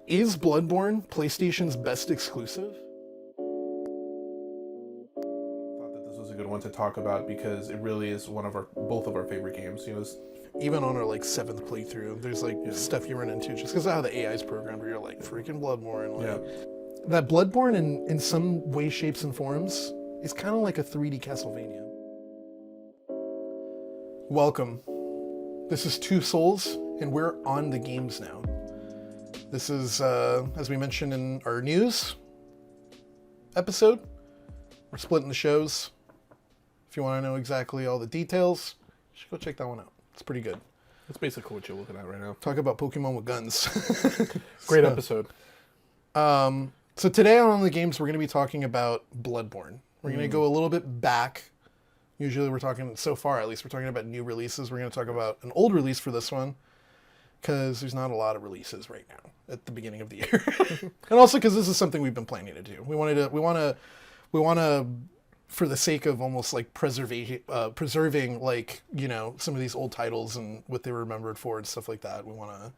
Is Bloodborne PlayStation's best exclusive? Thought that this was a good one to talk about because it really is one of our both of our favorite games. Even on our like seventh playthrough, there's like stuff you run into just because of how the AI is programmed where you're like, freaking Bloodborne. Like, that Bloodborne in some way, shapes, and forms is kind of like a 3D Castlevania. Welcome. This is Two Souls, and we're on the games now. This is, as we mentioned in our news episode, we're splitting the shows. If you want to know exactly all the details, you should go check that one out. It's pretty good. That's basically what you're looking at right now. Talk about Pokemon with guns. Great episode. So today on the games, we're going to be talking about Bloodborne. We're going to go a little bit back. Usually we're talking, so far at least, we're talking about new releases. We're going to talk about an old release for this one, because there's not a lot of releases right now at the beginning of the year. And also because this is something we've been planning to do. We want to, for the sake of almost like preserving like, you know, some of these old titles and what they were remembered for and stuff like that. We want to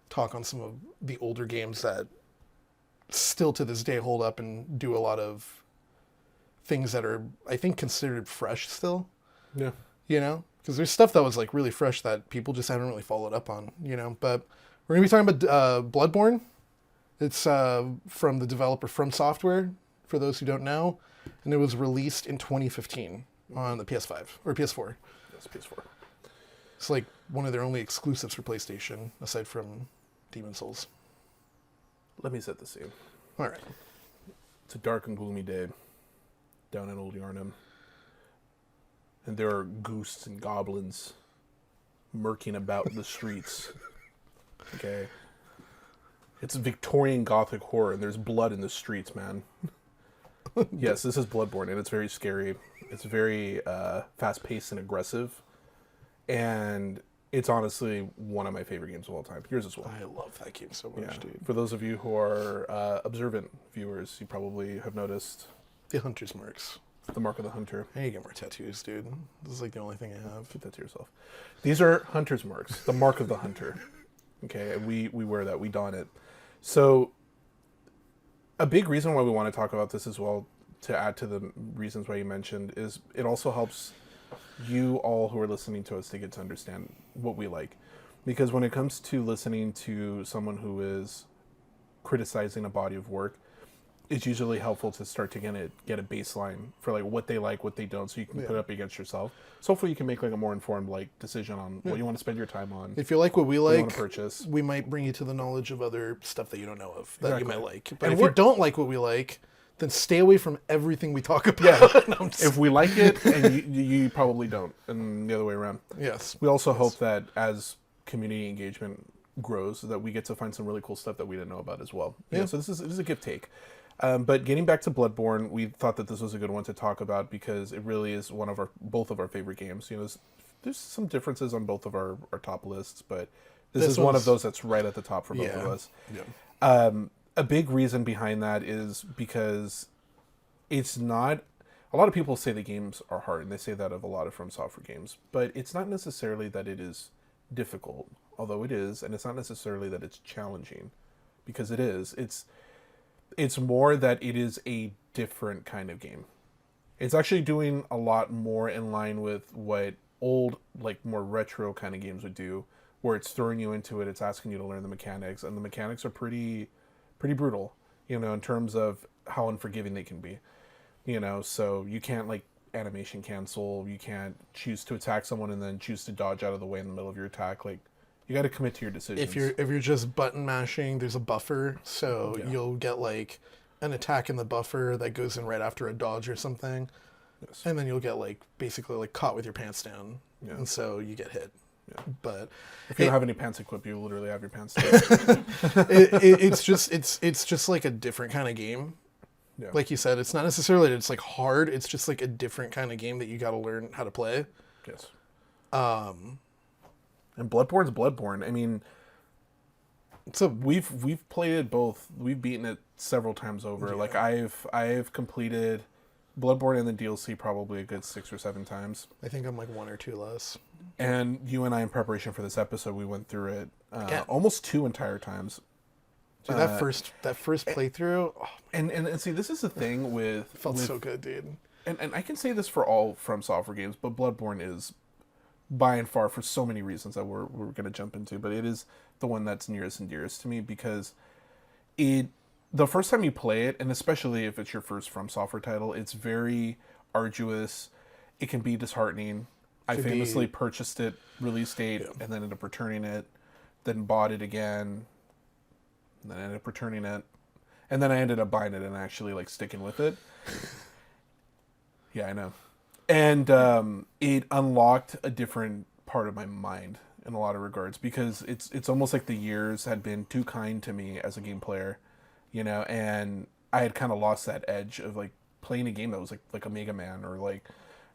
talk on some of the older games that still to this day hold up and do a lot of things that are, I think, considered fresh still. Yeah. You know? Because there's stuff that was like really fresh that people just haven't really followed up on, you know? But we're going to be talking about Bloodborne. It's from the developer FromSoftware, for those who don't know. And it was released in 2015 on the PS5, or PS4. Yes, PS4. It's like one of their only exclusives for PlayStation, aside from Demon's Souls. Let me set the scene. All right. It's a dark and gloomy day down in Old Yarnum. And there are ghosts and goblins murking about the streets. Okay. It's Victorian Gothic horror, and there's blood in the streets, man. Yes, this is Bloodborne, and it's very scary. It's very fast-paced and aggressive. And it's honestly one of my favorite games of all time. Yours as well. I love that game so much, dude. For those of you who are observant viewers, you probably have noticed The Hunter's Marks. the mark of the hunter. I need to get more tattoos, dude. This is like the only thing I have. Keep that to yourself. These are hunter's marks, the mark of the hunter. Okay, and we wear that, we don it. So, a big reason why we want to talk about this as well, to add to the reasons why you mentioned, is it also helps you all who are listening to us to get to understand what we like. Because when it comes to listening to someone who is criticizing a body of work, it's usually helpful to start to get a baseline for like what they like, what they don't, so you can put it up against yourself. So hopefully you can make like a more informed like decision on what you want to spend your time on. If you like what we what you like, want to purchase. we might bring you to the knowledge of other stuff that you don't know of that you might like. But And if you don't like what we like, then stay away from everything we talk about. Yeah. No, I'm just- If we like it, and you probably don't, and the other way around. yes. We also hope that as community engagement grows, that we get to find some really cool stuff that we didn't know about as well. Yeah. So this is a give take. But getting back to Bloodborne, we thought that this was a good one to talk about because it really is one of both of our favorite games. You know, there's some differences on both of our top lists, but this is one of those that's right at the top for both of us. Yeah. A big reason behind that is because it's not. A lot of people say the games are hard, and they say that of a lot of FromSoftware games, but it's not necessarily that it is difficult, although it is, and it's not necessarily that it's challenging, because it is. It's more that it is a different kind of game. It's actually doing a lot more in line with what old, like more retro kind of games would do, where it's throwing you into it, it's asking you to learn the mechanics, and the mechanics are pretty brutal, you know, in terms of how unforgiving they can be. You know, so you can't like animation cancel, you can't choose to attack someone and then choose to dodge out of the way in the middle of your attack. Like, you got to commit to your decisions. If you're just button mashing, there's a buffer, so you'll get like an attack in the buffer that goes in right after a dodge or something, and then you'll get like basically like caught with your pants down, and so you get hit. Yeah. But if you don't have any pants equipped, you literally have your pants down. it's just like a different kind of game. Yeah. Like you said, it's not necessarily that it's like hard. It's just like a different kind of game that you got to learn how to play. Yes. And Bloodborne's Bloodborne. I mean, so we've played it both. We've beaten it several times over. Yeah. Like I've completed Bloodborne and the DLC probably a good 6 or 7 times. I think I'm like 1 or 2 less. And you and I, in preparation for this episode, we went through it almost 2 entire times. Dude, that first playthrough, oh, And see, this is the thing with felt so good, dude. and I can say this for all FromSoftware games, but Bloodborne is by and far, for so many reasons that we're going to jump into, but it is the one that's nearest and dearest to me because the first time you play it, and especially if it's your first FromSoftware title, it's very arduous. It can be disheartening. I famously purchased it release date and then ended up returning it, then bought it again, and then ended up returning it, and then I ended up buying it and actually like sticking with it. Yeah, I know. And it unlocked a different part of my mind in a lot of regards because it's almost like the years had been too kind to me as a game player, and I had kind of lost that edge of like playing a game that was like a Mega Man or like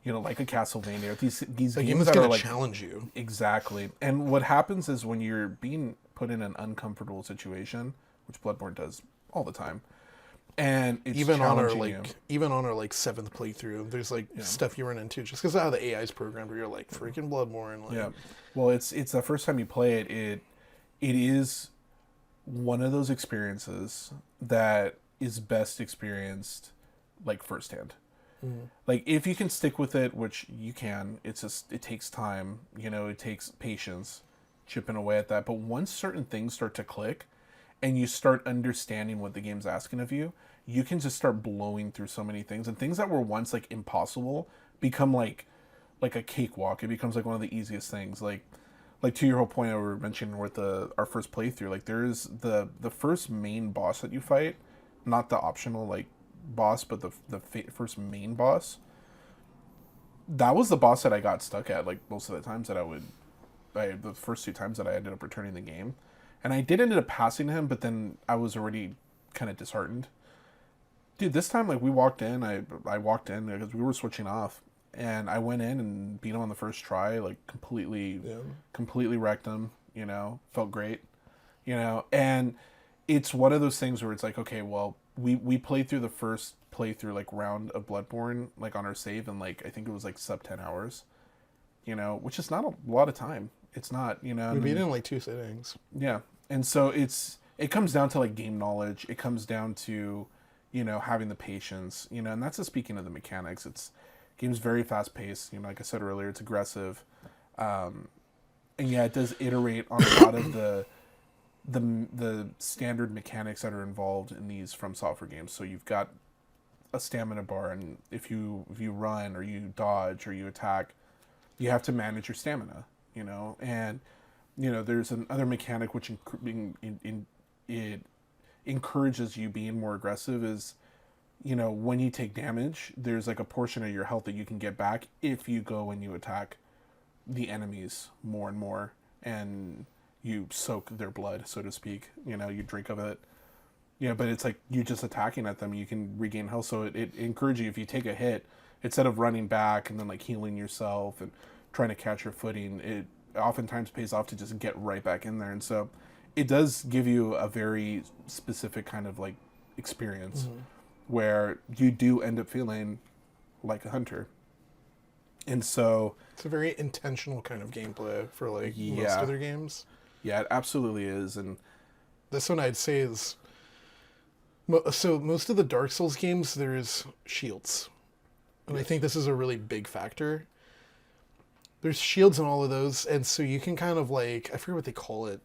like a Castlevania. These games that are like challenge you. Exactly. And what happens is when you're being put in an uncomfortable situation, which Bloodborne does all the time, and it's even on our challenging you. even on our like seventh playthrough, there's like stuff you run into just because of how the AI is programmed. Where you're like freaking Bloodborne. Like, Yeah. Well, it's the first time you play it. It is one of those experiences that is best experienced like firsthand. Like if you can stick with it, which you can, it takes time, it takes patience, chipping away at that. But once certain things start to click and you start understanding what the game's asking of you, you can just start blowing through so many things, and things that were once like impossible become like a cakewalk. It becomes like one of the easiest things. Like to your whole point I were mentioning with our first playthrough, like there is the first main boss that you fight, not the optional like boss, but the first main boss. That was the boss that I got stuck at like most of the times that the first two times that I ended up returning the game, and I did end up passing him, but then I was already kind of disheartened. Dude, this time like we walked in, I walked in because we were switching off, and I went in and beat him on the first try, like completely wrecked him. Felt great. And it's one of those things where it's like, okay, well, we played through the first playthrough like round of Bloodborne like on our save, and like I think it was like sub 10 hours, which is not a lot of time. It's not, we beat it in like 2 sittings. Yeah. And so it comes down to like game knowledge. It comes down to having the patience, and that's just speaking of the mechanics. Game's very fast paced, like I said earlier, it's aggressive, and yeah, it does iterate on a lot of the standard mechanics that are involved in these FromSoftware games. So you've got a stamina bar, and if you run or you dodge or you attack, you have to manage your stamina, and there's another mechanic which it encourages you being more aggressive is, when you take damage, there's like a portion of your health that you can get back if you go and you attack the enemies more and more, and you soak their blood, so to speak. You drink of it. But it's like you just attacking at them, you can regain health. So it encourages you, if you take a hit, instead of running back and then like healing yourself and trying to catch your footing, it oftentimes pays off to just get right back in there. And so it does give you a very specific kind of like experience where you do end up feeling like a hunter. And so it's a very intentional kind of gameplay for like most of their games. Yeah, it absolutely is. And this one I'd say is, so most of the Dark Souls games, there's shields. And I think this is a really big factor. There's shields in all of those, and so you can kind of like, I forget what they call it.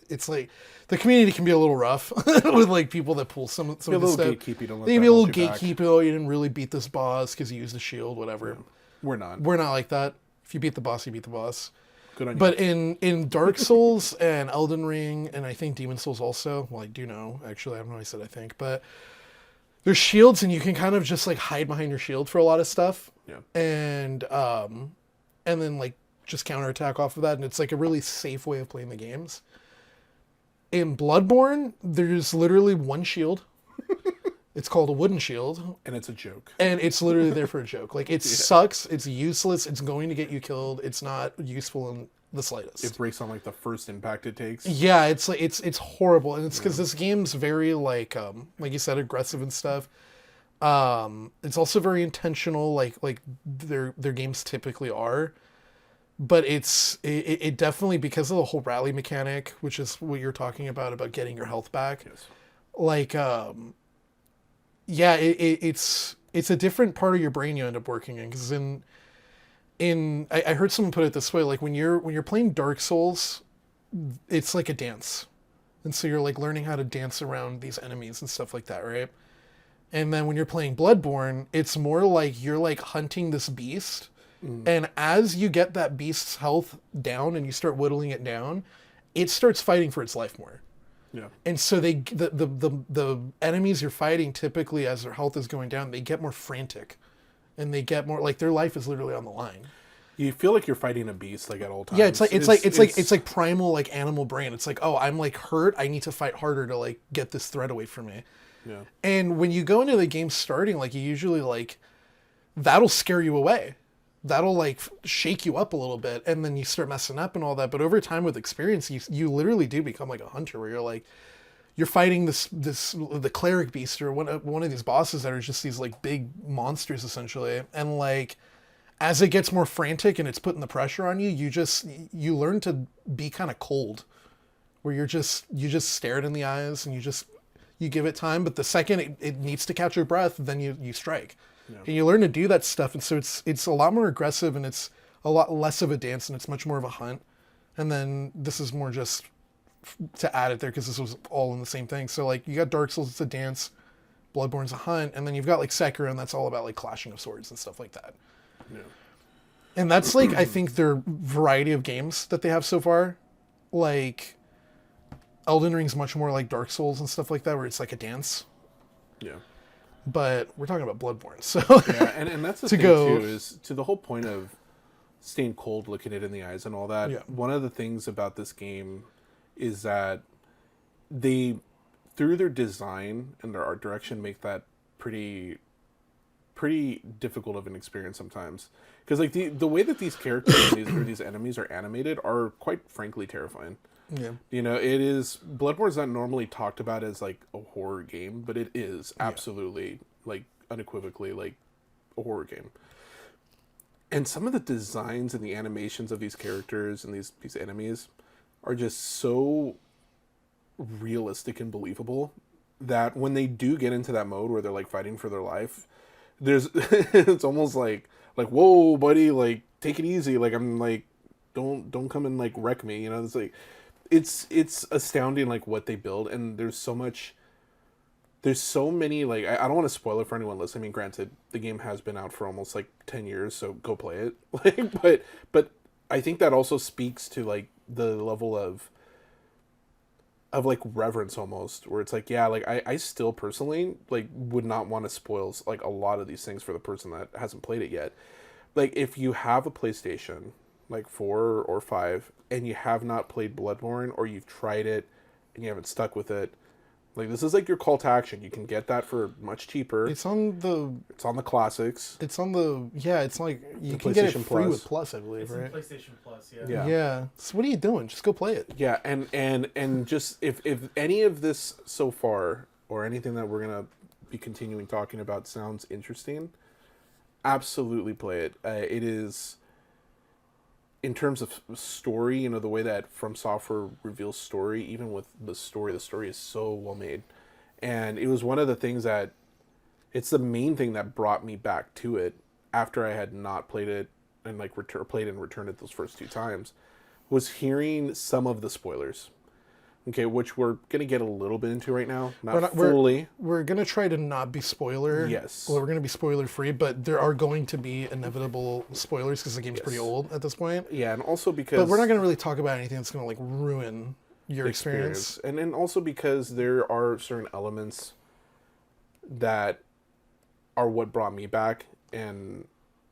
It's like the community can be a little rough with like people that pull some of the stuff. Gatekeeping, they can be a little gatekeeping. Oh, you didn't really beat this boss because you used a shield, whatever. Yeah. We're not like that. If you beat the boss, you beat the boss. Good on you. But in Dark Souls and Elden Ring, and I think Demon Souls also, well, I do know, actually, I don't know why I said I think, but there's shields, and you can kind of just like hide behind your shield for a lot of stuff. Yeah. And then like just counterattack off of that, and it's like a really safe way of playing the games. In Bloodborne, there's literally one shield. It's called a wooden shield. And it's a joke. And it's literally there for a joke. Like, it sucks. It's useless. It's going to get you killed. It's not useful in the slightest. It breaks on, like, the first impact it takes. Yeah, it's like, it's horrible. And it's because this game's very, like you said, aggressive and stuff. It's also very intentional, like their games typically are. but it definitely, because of the whole rally mechanic, which is what you're talking about getting your health back. Yes. Like, yeah, it's a different part of your brain you end up working in, because I heard someone put it this way, like when you're playing Dark Souls, it's like a dance, and so you're like learning how to dance around these enemies and stuff like that, right? And then when you're playing Bloodborne, it's more like you're like hunting this beast. And as you get that beast's health down and you start whittling it down, it starts fighting for its life more. Yeah. And so the enemies you're fighting, typically as their health is going down, they get more frantic. And they get more like their life is literally on the line. You feel like you're fighting a beast like at all times. Yeah, it's like primal like animal brain. It's like, oh, I'm like hurt, I need to fight harder to like get this threat away from me. Yeah. And when you go into the game starting, like you usually like that'll scare you away. That'll like shake you up a little bit, and then you start messing up and all that. But over time with experience, you literally do become like a hunter, where you're like, you're fighting the cleric beast or one of these bosses that are just these like big monsters essentially, and like as it gets more frantic and it's putting the pressure on you, you learn to be kind of cold, where you just stare it in the eyes and you give it time, but the second it needs to catch your breath, then you strike. Yeah. And you learn to do that stuff, and so it's a lot more aggressive, and it's a lot less of a dance, and it's much more of a hunt. And then this is more just to add it there, because this was all in the same thing. So like you got Dark Souls, it's a dance, Bloodborne's a hunt, and then you've got like Sekiro, and that's all about like clashing of swords and stuff like that. Yeah. And that's like, I think their variety of games that they have so far. Like Elden Ring's much more like Dark Souls and stuff like that, where it's like a dance. Yeah. But we're talking about Bloodborne, so yeah, and that's the thing too, is to the whole point of staying cold, looking it in the eyes and all that. Yeah. One of the things about this game is that they, through their design and their art direction, make that pretty difficult of an experience sometimes. Because like the way that these characters or these enemies are animated are quite frankly terrifying. Yeah. You know, Bloodborne's not normally talked about as like a horror game, but it is absolutely like unequivocally like a horror game. And some of the designs and the animations of these characters and these enemies are just so realistic and believable that when they do get into that mode where they're like fighting for their life, there's it's almost like whoa buddy, like take it easy, like I'm like don't come and like wreck me, you know. It's like it's astounding like what they build, and there's so many like I don't want to spoil it for anyone listening. I mean, granted, the game has been out for almost like 10 years, so go play it. Like but I think that also speaks to like the level of like reverence almost, where it's like, yeah, like I still personally like would not want to spoil like a lot of these things for the person that hasn't played it yet. Like if you have a PlayStation like 4 or 5 and you have not played Bloodborne, or you've tried it and you haven't stuck with it, like this is like your call to action. You can get that for much cheaper. It's on the classics. It's like you can get it free with Plus, I believe, right? It's in PlayStation Plus, yeah. Yeah. So what are you doing? Just go play it. Yeah, and just if any of this so far or anything that we're gonna be continuing talking about sounds interesting, absolutely play it. It is, in terms of story, you know, the way that FromSoftware reveals story, even with the story is so well made. And it was one of the things that, it's the main thing that brought me back to it after I had not played it and like played and returned it those first 2 times, was hearing some of the spoilers. Okay, which we're going to get a little bit into right now. Not fully. We're going to try to not be spoiler. Yes. Well, we're going to be spoiler free, but there are going to be inevitable spoilers because the game's pretty old at this point. Yeah, and also because... But we're not going to really talk about anything that's going to like ruin your experience. And then also because there are certain elements that are what brought me back, and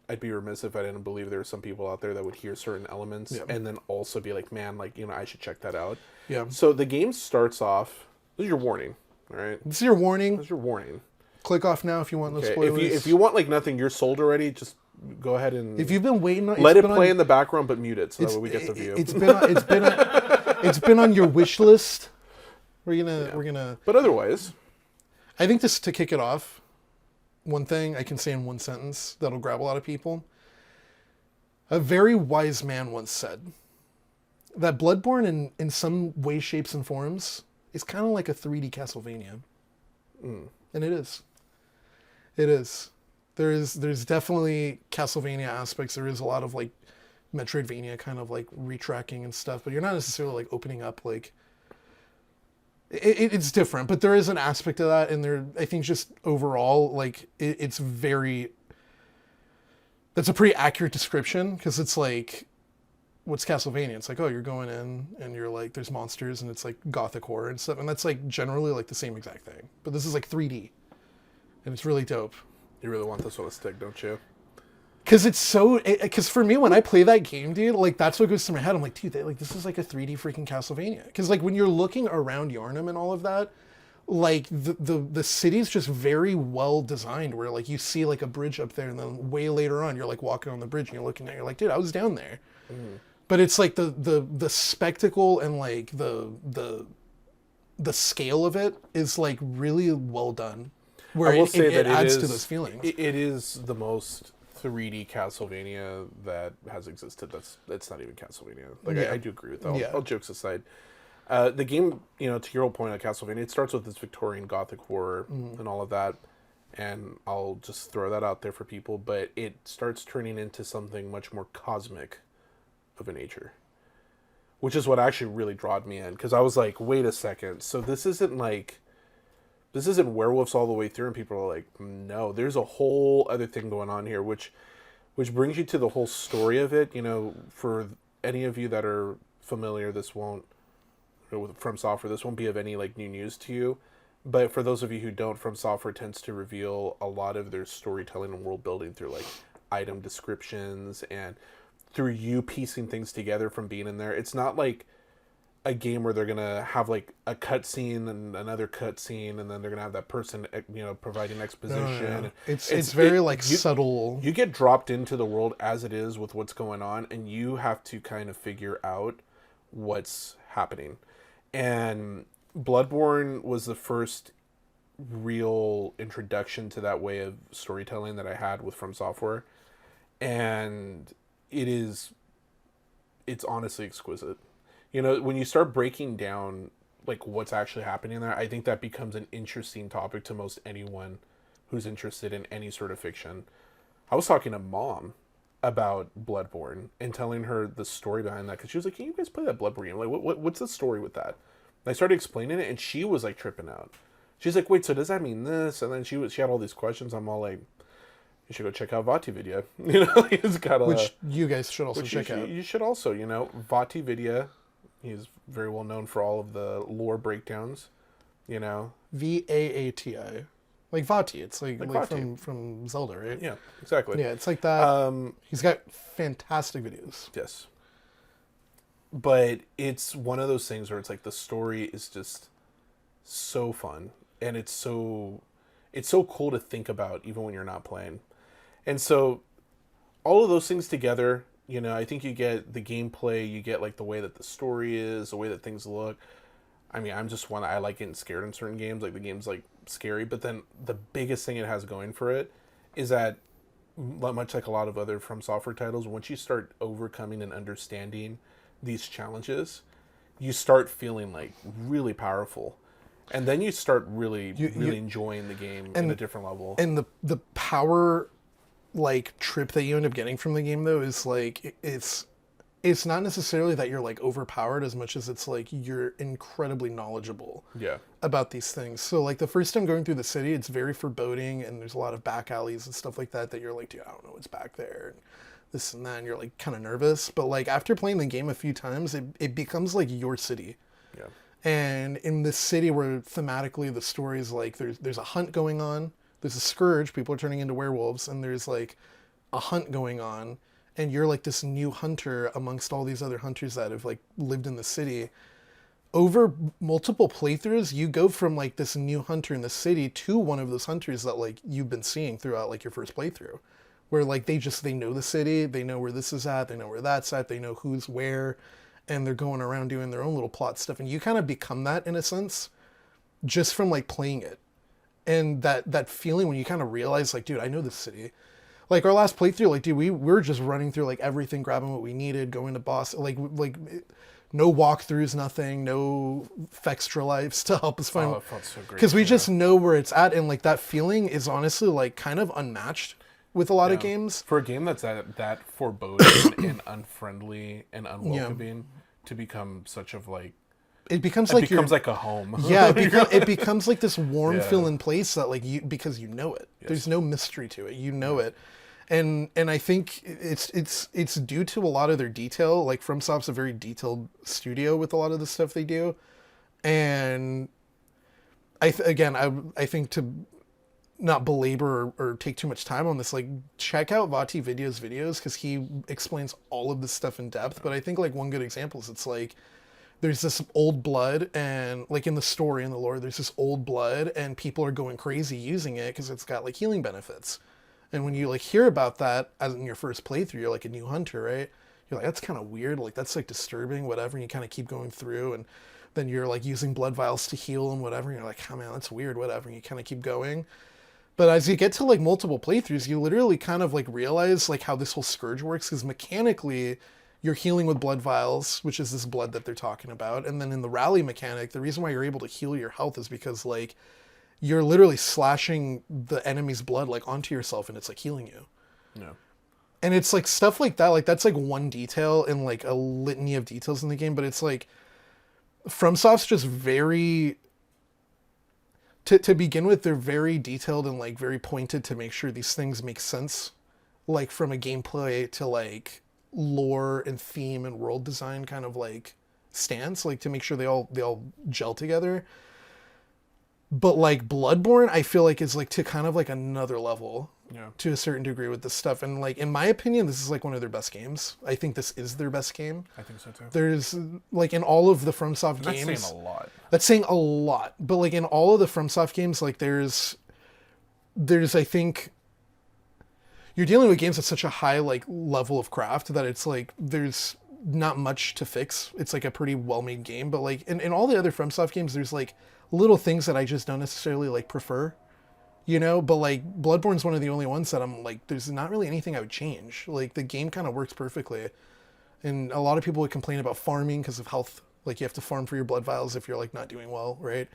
I'd be remiss if I didn't believe there were some people out there that would hear certain elements and then also be like, man, like, you know, I should check that out. Yeah. So the game starts off, this is your warning, all right? This is your warning. This is your warning. Click off now if you want those spoilers. If you want like nothing, you're sold already, just go ahead and... If you've been waiting... Let it play in the background, but mute it so that way we get the view. It's been on your wish list. We're gonna... But otherwise... I think just to kick it off, one thing I can say in one sentence that'll grab a lot of people. A very wise man once said that Bloodborne, in some way, shapes, and forms, is kind of like a 3D Castlevania. And it is. It is. There's definitely Castlevania aspects. There is a lot of like Metroidvania kind of like retracking and stuff, but you're not necessarily like opening up like it's different, but there is an aspect of that, and there I think just overall like it's very that's a pretty accurate description because it's like what's Castlevania? It's like, oh, you're going in and you're like there's monsters and it's like gothic horror and stuff, and that's like generally like the same exact thing, but this is like 3D and it's really dope. You really want this one to stick, don't you? Because it's so... Because for me, when I play that game, dude, like, that's what goes through my head. I'm like, dude, like, this is like a 3D freaking Castlevania. Because, like, when you're looking around Yharnam and all of that, like, the city's just very well designed, where, like, you see, like, a bridge up there, and then way later on, you're, like, walking on the bridge, and you're looking at it, you're like, dude, I was down there. But it's, like, the spectacle and, like, the scale of it is, like, really well done. Where I will say it that adds it to is, those feelings. It is the most 3D Castlevania that has existed. That's not even Castlevania. Like Yeah. I do agree with that. Yeah. All jokes aside, the game, you know, to your whole point on Castlevania, it starts with this Victorian Gothic horror and all of that, and I'll just throw that out there for people. But it starts turning into something much more cosmic of a nature, which is what actually really drawed me in, because I was like, wait a second, so this isn't werewolves all the way through, and people are like, no, there's a whole other thing going on here, which brings you to the whole story of it. You know, for any of you that are familiar, with FromSoftware, this won't be of any like new news to you, but for those of you who don't, FromSoftware tends to reveal a lot of their storytelling and world building through like item descriptions and through you piecing things together from being in there. It's not like a game where they're gonna have like a cutscene and another cutscene, and then they're gonna have that person, you know, providing exposition. No. It's very subtle. You get dropped into the world as it is with what's going on, and you have to kind of figure out what's happening. And Bloodborne was the first real introduction to that way of storytelling that I had with FromSoftware, and it's honestly exquisite. You know, when you start breaking down like what's actually happening there, I think that becomes an interesting topic to most anyone who's interested in any sort of fiction. I was talking to Mom about Bloodborne and telling her the story behind that, because she was like, "Can you guys play that Bloodborne game? Like, what's the story with that?" And I started explaining it, and she was like tripping out. She's like, "Wait, so does that mean this?" And then she had all these questions. I'm all like, "You should go check out Vati Vidya." You know, he's got which you guys should also check out. You should also, you know, Vati Vidya. He's very well known for all of the lore breakdowns, you know. Vaati. Like Vati. It's like Vati. from Zelda, right? Yeah, exactly. Yeah, it's like that. He's got fantastic videos. Yes. But it's one of those things where it's like the story is just so fun, and it's so cool to think about even when you're not playing. And so all of those things together, you know, I think you get the gameplay, you get like the way that the story is, the way that things look. I mean, I'm just one, I like getting scared in certain games, like the game's like scary, but then the biggest thing it has going for it is that, much like a lot of other FromSoftware titles, once you start overcoming and understanding these challenges, you start feeling like really powerful. And then you start really enjoying the game at a different level. And the power like trip that you end up getting from the game though is like it's not necessarily that you're like overpowered as much as it's like you're incredibly knowledgeable about these things. So like the first time going through the city, it's very foreboding, and there's a lot of back alleys and stuff like that you're like, dude, I don't know what's back there, and this and that, and you're like kind of nervous. But like after playing the game a few times, it becomes like your city. Yeah. And in this city where thematically the story is like there's a hunt going on, there's a scourge, people are turning into werewolves, and there's like a hunt going on, and you're like this new hunter amongst all these other hunters that have like lived in the city. Over multiple playthroughs, you go from like this new hunter in the city to one of those hunters that like you've been seeing throughout like your first playthrough, where like they know the city, they know where this is at, they know where that's at, they know who's where, and they're going around doing their own little plot stuff, and you kind of become that in a sense just from like playing it. And that feeling when you kind of realize like, dude, I know this city. Like our last playthrough, like dude, we were just running through like everything, grabbing what we needed, going to boss, like no walkthroughs, nothing, no extra lives to help us find. Oh, it felt so great. Because we just know where it's at, and like that feeling is honestly like kind of unmatched with a lot of games. For a game that's that foreboding and unfriendly and unwelcoming to become such of like it becomes like a home. Yeah, it becomes like this warm feeling place that like you, because you know it. Yes. There's no mystery to it. You know it. And I think it's due to a lot of their detail. Like FromSoft's a very detailed studio with a lot of the stuff they do. And I think to not belabor or take too much time on this, like check out Vati Video's videos because he explains all of this stuff in depth. But I think like one good example is it's like there's this old blood, and like in the story, in the lore, there's this old blood and people are going crazy using it because it's got like healing benefits. And when you like hear about that as in your first playthrough, you're like a new hunter, right? You're like, that's kind of weird. Like that's like disturbing, whatever. And you kind of keep going through, and then you're like using blood vials to heal and whatever. And you're like, oh man, that's weird, whatever. And you kind of keep going. But as you get to like multiple playthroughs, you literally kind of like realize like how this whole scourge works, because mechanically you're healing with blood vials, which is this blood that they're talking about. And then in the rally mechanic, the reason why you're able to heal your health is because like you're literally slashing the enemy's blood like onto yourself, and it's like healing you. Yeah. And it's like stuff like that. Like that's like one detail in like a litany of details in the game, but it's like FromSoft's just very, to begin with, they're very detailed and like very pointed to make sure these things make sense, like from a gameplay to like lore and theme and world design kind of like stance, like to make sure they all gel together. But like Bloodborne, I feel like is like to kind of like another level to a certain degree with this stuff. And like, in my opinion, this is like one of their best games. I think this is their best game. I think so too. There's like in all of the FromSoft games. That's saying a lot. That's saying a lot. But like in all of the FromSoft games, like there's I think you're dealing with games at such a high like level of craft that it's like there's not much to fix. It's like a pretty well-made game. But like in all the other FromSoft games, there's like little things that I just don't necessarily like prefer, you know. But like Bloodborne's one of the only ones that I'm like, there's not really anything I would change. Like the game kind of works perfectly, and a lot of people would complain about farming because of health. Like you have to farm for your blood vials if you're like not doing well, right?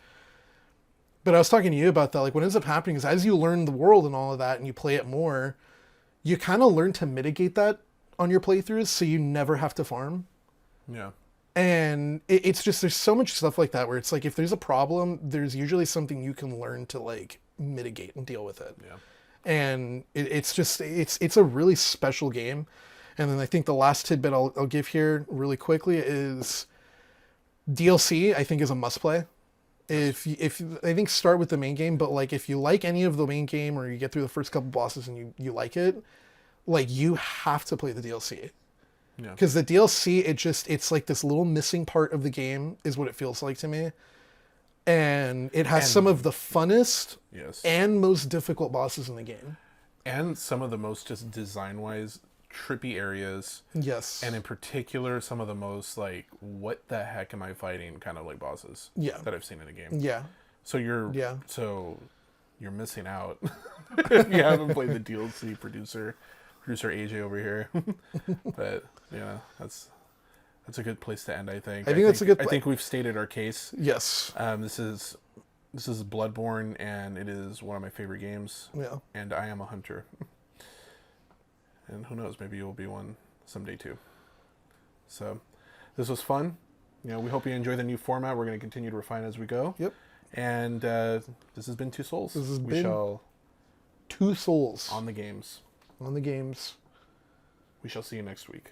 But I was talking to you about that. Like what ends up happening is as you learn the world and all of that and you play it more, you kind of learn to mitigate that on your playthroughs so you never have to farm. Yeah. And it's just, there's so much stuff like that where it's like if there's a problem, there's usually something you can learn to like mitigate and deal with it. Yeah. And it's a really special game. And then I think the last tidbit I'll give here really quickly is DLC, I think, is a must play. If I think start with the main game, but like if you like any of the main game or you get through the first couple bosses and you like it, like you have to play the DLC. Yeah. Because the DLC, it's like this little missing part of the game is what it feels like to me. And it has some of the funnest and most difficult bosses in the game. And some of the most just design-wise trippy areas. Yes. And in particular, some of the most like, what the heck am I fighting kind of like bosses that I've seen in a game. Yeah. So you're missing out if you haven't played the DLC. Producer AJ over here. But yeah, that's a good place to end, I think. I think we've stated our case. Yes. This is Bloodborne, and it is one of my favorite games. Yeah. And I am a hunter. And who knows, maybe you'll be one someday too. So this was fun. You know, we hope you enjoy the new format. We're going to continue to refine as we go. Yep. And this has been Two Souls. Two Souls on the games. On the games. We shall see you next week.